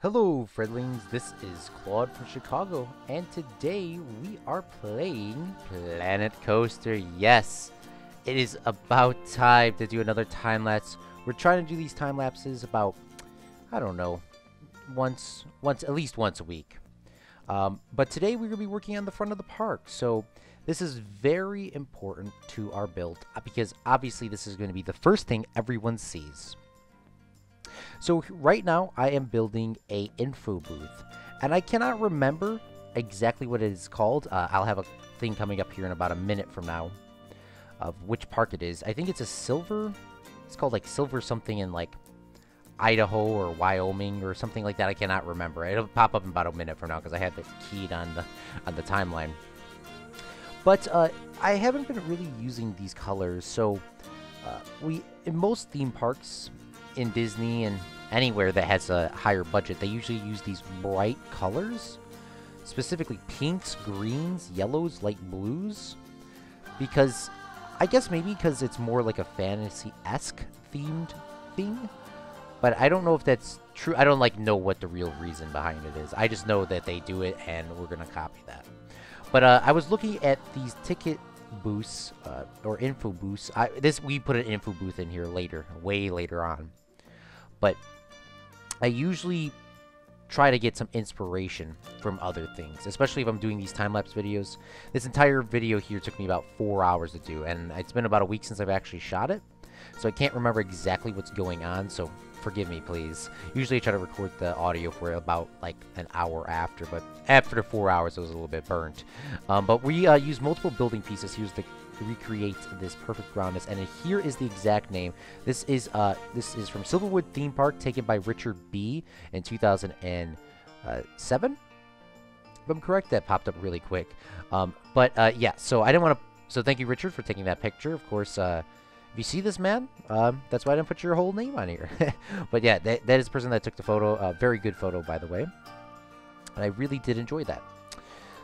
Hello, friendlings. This is Claude from Chicago, and today we are playing Planet Coaster. Yes, it is about time to do another time lapse. We're trying to do these time lapses about, I don't know, at least once a week. But today we're gonna be working on the front of the park, so this is very important to our build because obviously this is going to be the first thing everyone sees. So right now I am building a info booth, and I cannot remember exactly what it is called. I'll have a thing coming up here in about a minute from now of which park it is. I think it's it's called like Silver something in like Idaho or Wyoming or something like that. I cannot remember. It'll pop up in about a minute from now because I had it keyed on the timeline. But I haven't been really using these colors, so in most theme parks in Disney and anywhere that has a higher budget, they usually use these bright colors, specifically pinks, greens, yellows, light blues, because I guess maybe because it's more like a fantasy-esque themed thing, but I don't know if that's true. I don't know what the real reason behind it is. I just know that they do it and we're gonna copy that. But I was looking at these ticket booths or info booths. We put an info booth in here later, way later on. But I usually try to get some inspiration from other things, especially if I'm doing these time-lapse videos. This entire video here took me about 4 hours to do, and it's been about a week since I've actually shot it. So I can't remember exactly what's going on, so forgive me, please. Usually I try to record the audio for about like an hour after, but after 4 hours it was a little bit burnt. But we use multiple building pieces here to recreate this perfect roundness, and here is the exact name. This is from Silverwood Theme Park, taken by Richard B. in 2007. If I'm correct, that popped up really quick. Yeah, so I didn't want to. So thank you, Richard, for taking that picture. Of course, if you see this man, that's why I didn't put your whole name on here. But yeah, that is the person that took the photo. Very good photo, by the way. And I really did enjoy that.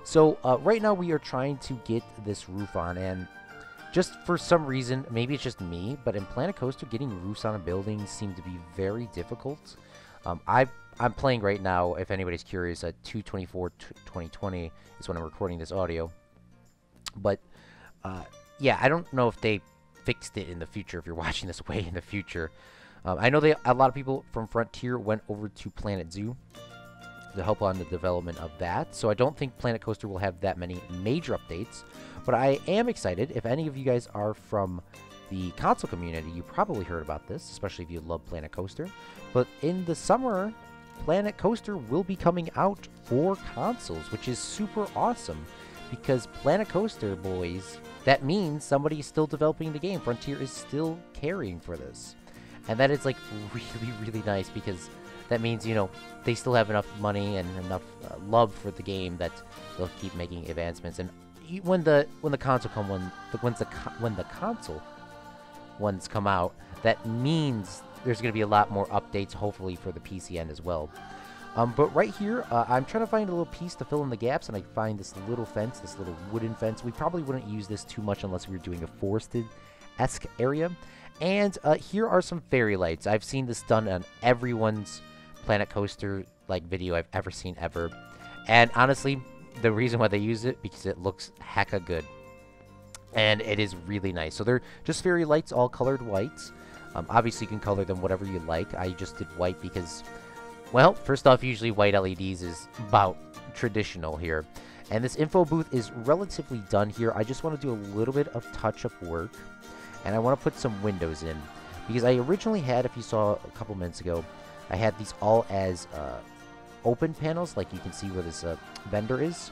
So right now we are trying to get this roof on, and just for some reason, maybe it's just me, but in Planet Coaster, getting roofs on a building seemed to be very difficult. I'm playing right now, if anybody's curious, at 2/24/2020 is when I'm recording this audio. But yeah, I don't know if they fixed it in the future, if you're watching this way in the future. I know a lot of people from Frontier went over to Planet Zoo to help on the development of that, so I don't think Planet Coaster will have that many major updates, but I am excited. If any of you guys are from the console community, you probably heard about this, especially if you love Planet Coaster, but in the summer, Planet Coaster will be coming out for consoles, which is super awesome, because Planet Coaster, boys, that means somebody's still developing the game. Frontier is still caring for this, and that is like really, really nice, because that means, you know, they still have enough money and enough love for the game that they'll keep making advancements. And when the console ones come out, that means there's going to be a lot more updates, hopefully for the PC end as well. But right here, I'm trying to find a little piece to fill in the gaps, and I find this little fence, this little wooden fence. We probably wouldn't use this too much unless we were doing a forested-esque area. And here are some fairy lights. I've seen this done on everyone's Planet Coaster video I've ever seen ever, and honestly, the reason why they use it, because it looks hecka good, and it is really nice. So they're just fairy lights, all colored white. Obviously you can color them whatever you like. I just did white because, well, first off, usually white LEDs is about traditional here, and this info booth is relatively done here. I just want to do a little bit of touch-up work, and I want to put some windows in, because I originally had, if you saw a couple minutes ago, I had these all as open panels, like you can see where this vendor is.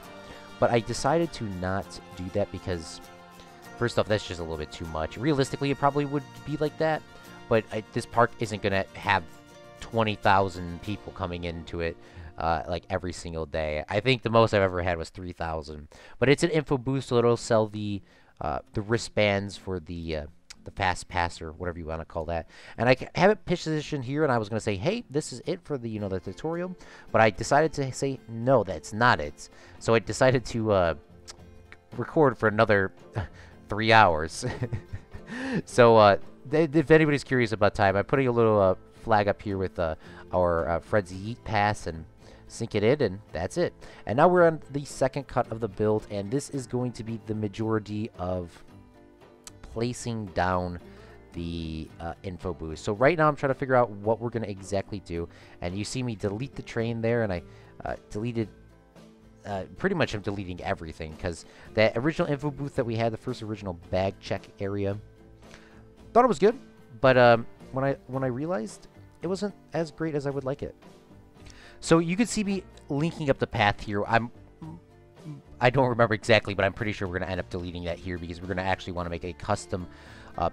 But I decided to not do that because, first off, that's just a little bit too much. Realistically, it probably would be like that, but this park isn't going to have 20,000 people coming into it like every single day. I think the most I've ever had was 3,000. But it's an info booth, so it'll sell the wristbands for the fast pass, or whatever you want to call that. And I have it positioned here, and I was going to say, hey, this is it for the the tutorial, but I decided to say no, that's not it. So I decided to record for another 3 hours. So if anybody's curious about time, I'm putting a little flag up here with our Fred's Yeet Pass and sink it in, and that's it. And now we're on the second cut of the build, and this is going to be the majority of placing down the info boost. So right now I'm trying to figure out what we're going to exactly do, and you see me delete the train there, and I deleted pretty much I'm deleting everything, because that original info booth that we had, the first original bag check area, thought it was good, but when I realized it wasn't as great as I would like it. So you can see me linking up the path here. I don't remember exactly, but I'm pretty sure we're going to end up deleting that here, because we're going to actually want to make a custom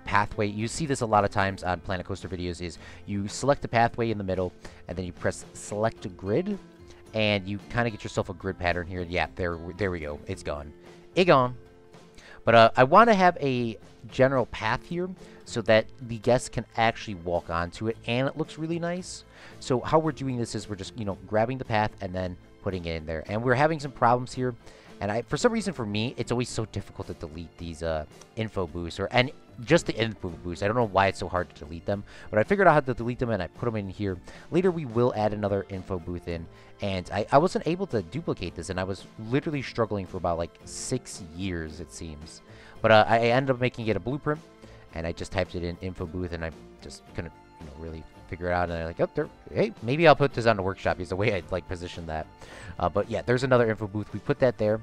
pathway. You see this a lot of times on Planet Coaster videos, is you select a pathway in the middle, and then you press select grid, and you kind of get yourself a grid pattern here. Yeah, there we go. It's gone. It gone. But I want to have a general path here so that the guests can actually walk onto it, and it looks really nice. So how we're doing this is we're just, grabbing the path and then putting it in there. And we're having some problems here. And for some reason, for me, it's always so difficult to delete these info boosts, and just the info boosts. I don't know why it's so hard to delete them, but I figured out how to delete them, and I put them in here. Later, we will add another info booth in, and I wasn't able to duplicate this, and I was literally struggling for about, like, 6 years, it seems. But I ended up making it a blueprint, and I just typed it in info booth, and I just couldn't, really figure it out, and I'm like, oh, there, hey, maybe I'll put this on the workshop, is the way I'd, like, position that. But yeah, there's another info booth. We put that there,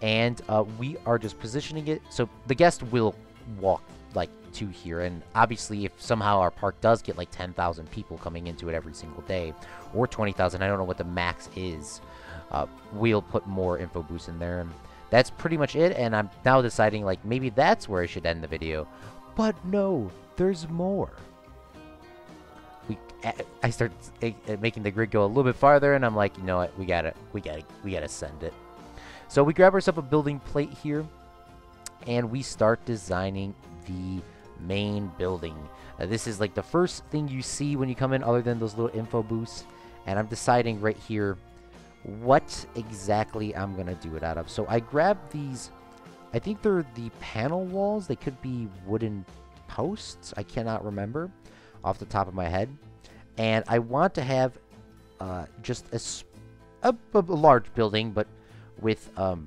and we are just positioning it, so the guest will walk, like, to here, and obviously, if somehow our park does get, like, 10,000 people coming into it every single day, or 20,000, I don't know what the max is, we'll put more info booths in there, and that's pretty much it, and I'm now deciding, like, maybe that's where I should end the video. But no, there's more. I start making the grid go a little bit farther, and I'm like, you know what, we gotta send it. So we grab ourselves a building plate here, and we start designing the main building. This is like the first thing you see when you come in, other than those little info booths. And I'm deciding right here what exactly I'm gonna do it out of. So I grabbed these, I think they're the panel walls. They could be wooden posts. I cannot remember off the top of my head. And I want to have just a large building, but with a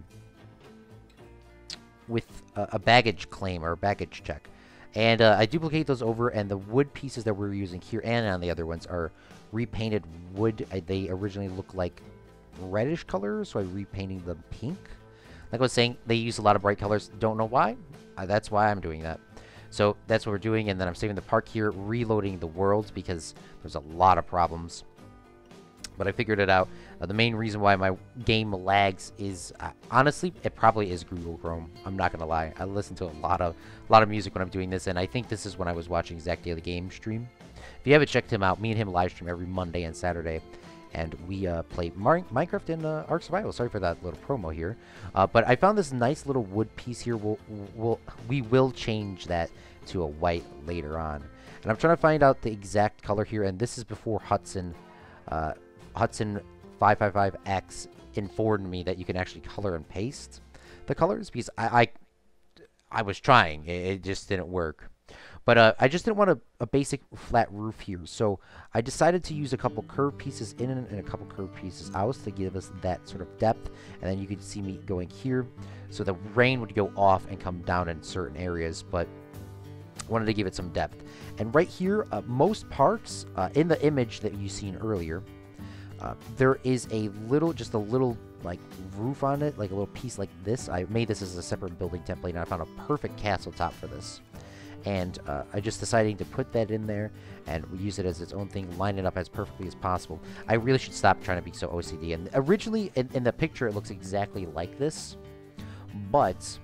baggage claim or a baggage check. And I duplicate those over, and the wood pieces that we're using here and on the other ones are repainted wood. They originally look like reddish colors, so I repainting them pink. Like I was saying, they use a lot of bright colors. Don't know why. That's why I'm doing that. So that's what we're doing, and then I'm saving the park here, reloading the worlds, because there's a lot of problems. But I figured it out. The main reason why my game lags is, honestly, it probably is Google Chrome. I'm not gonna lie. I listen to a lot of music when I'm doing this, and I think this is when I was watching Zach Daily Game stream. If you haven't checked him out, me and him live stream every Monday and Saturday, and we play Minecraft and Ark Survival. Sorry for that little promo here, but I found this nice little wood piece here. We will change that to a white later on, and I'm trying to find out the exact color here. And this is before Hudson 555X informed me that you can actually color and paste the colors, because I was trying, it just didn't work. But I just didn't want a basic flat roof here, so I decided to use a couple curved pieces in and a couple curved pieces out to give us that sort of depth. And then you could see me going here, so the rain would go off and come down in certain areas, but I wanted to give it some depth. And right here, most parks, in the image that you seen earlier, there is just a little like roof on it, like a little piece like this. I made this as a separate building template, and I found a perfect castle top for this. And I just decided to put that in there, and we use it as its own thing, line it up as perfectly as possible. I really should stop trying to be so OCD. And originally, in the picture, it looks exactly like this, but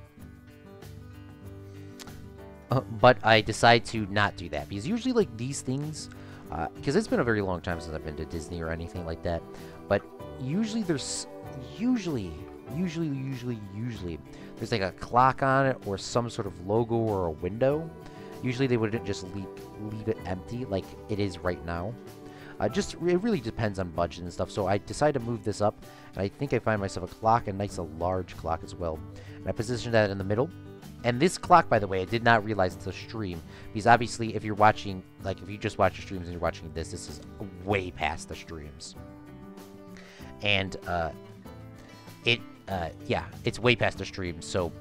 I decide to not do that, because usually, like, these things, because it's been a very long time since I've been to Disney or anything like that, but usually there's usually there's like a clock on it or some sort of logo or a window. Usually they wouldn't just leave it empty like it is right now. It really depends on budget and stuff. So I decided to move this up, and I think I find myself a clock, a nice large clock as well. And I position that in the middle, And this clock, by the way, I did not realize it's a stream, because obviously if you're watching, like if you just watch the streams and you're watching this is way past the streams. And yeah, it's way past the streams. So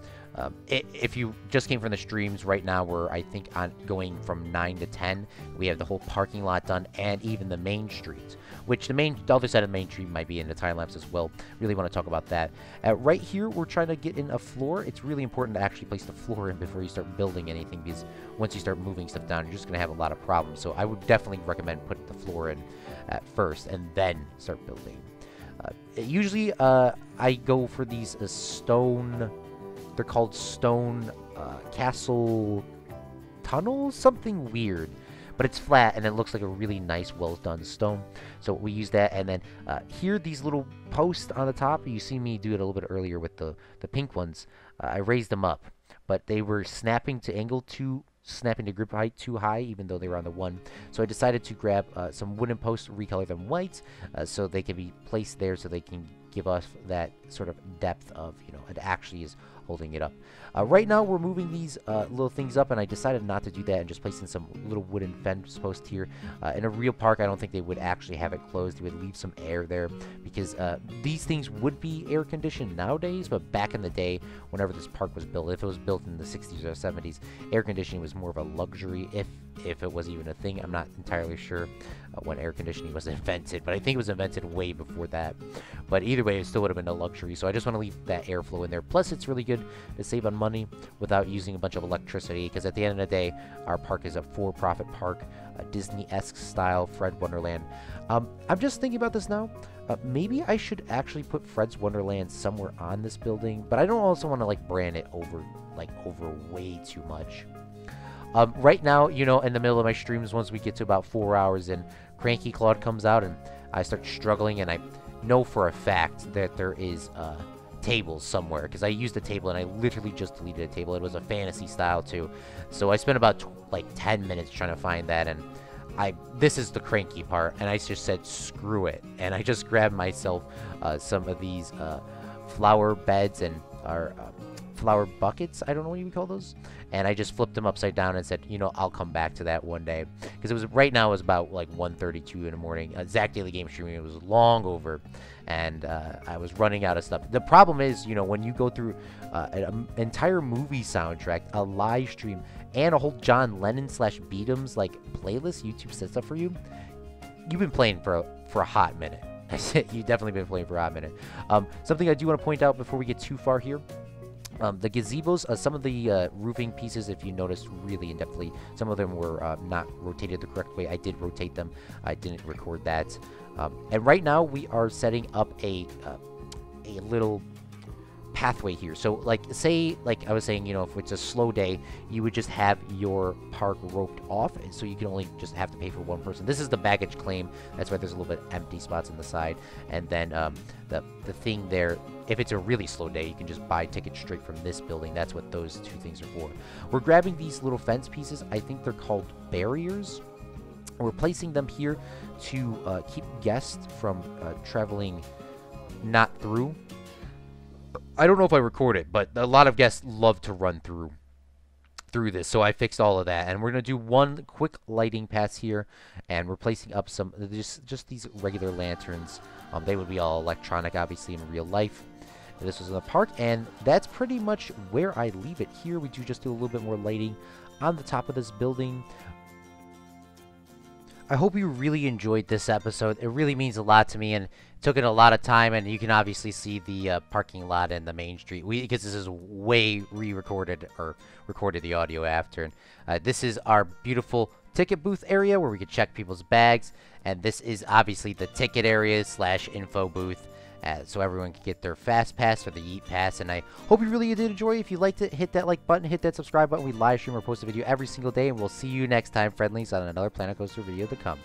if you just came from the streams, right now we're, I think, going from 9 to 10. We have the whole parking lot done and even the main street, which the other side of the main street might be in the time lapse as well. Really want to talk about that. Right here, we're trying to get in a floor. It's really important to actually place the floor in before you start building anything, because once you start moving stuff down, you're just going to have a lot of problems. So I would definitely recommend putting the floor in at first and then start building. Usually, I go for these stone... They're called stone castle tunnels, something weird. But it's flat, and it looks like a really nice, well-done stone. So we use that, and then here, these little posts on the top, you see me do it a little bit earlier with the pink ones. I raised them up, but they were snapping to grip height too high, even though they were on the 1. So I decided to grab some wooden posts, recolor them white, so they can be placed there, so they can give us that sort of depth of, it actually is holding it up. Right now, we're moving these little things up, and I decided not to do that and just placing some little wooden fence posts here. In a real park, I don't think they would actually have it closed. They would leave some air there, because these things would be air-conditioned nowadays, but back in the day, whenever this park was built, if it was built in the 60s or 70s, air conditioning was more of a luxury, if it was even a thing. I'm not entirely sure when air conditioning was invented, but I think it was invented way before that. But either way, it still would have been a luxury, so I just want to leave that airflow in there. Plus, it's really good to save on money without using a bunch of electricity, because at the end of the day, our park is a for-profit park, a Disney-esque style Fred Wonderland. I'm just thinking about this now. Maybe I should actually put Fred's Wonderland somewhere on this building, but I don't also want to brand it over way too much. Right now, in the middle of my streams, once we get to about 4 hours in, Cranky Claude comes out, and I start struggling, and I know for a fact that there is tables somewhere, because I used a table, and I literally just deleted a table. It was a fantasy style, too. So I spent about 10 minutes trying to find that, and this is the cranky part, and I just said, screw it. And I just grabbed myself some of these flower beds and flower buckets, I don't know what you would call those, and I just flipped them upside down and said, I'll come back to that one day, because right now it was about 1:32 in the morning. Zach Daily Game streaming, it was long over, and I was running out of stuff. The problem is, when you go through an entire movie soundtrack, a live stream, and a whole John Lennon / Beatums playlist YouTube sets up for you, you've been playing for a hot minute. You've definitely been playing for a hot minute. Something I do want to point out before we get too far here. The gazebos, some of the roofing pieces, if you noticed really in-depthly, some of them were not rotated the correct way. I did rotate them. I didn't record that. And right now, we are setting up a little pathway here. So, say, I was saying, if it's a slow day, you would just have your park roped off, and so you can only just have to pay for one person. This is the baggage claim. That's why there's a little bit empty spots on the side. And then the thing there, if it's a really slow day, you can just buy tickets straight from this building. That's what those two things are for. We're grabbing these little fence pieces. I think they're called barriers. We're placing them here to keep guests from traveling not through. I don't know if I record it, but a lot of guests love to run through this, so I fixed all of that. And we're going to do one quick lighting pass here, and we're placing up some, just these regular lanterns. They would be all electronic, obviously, in real life. And this was in the park, and that's pretty much where I leave it here. We do just do a little bit more lighting on the top of this building. I hope you really enjoyed this episode. It really means a lot to me, and took it a lot of time, and you can obviously see the parking lot and the main street. Because this is way re-recorded, or recorded the audio after. And this is our beautiful ticket booth area where we can check people's bags, and this is obviously the ticket area / info booth. So everyone can get their fast pass or the yeet pass. And I hope you really did enjoy. If you liked it, hit that like button, hit that subscribe button. We live stream or post a video every single day, and we'll see you next time, friendlies, on another Planet Coaster video to come.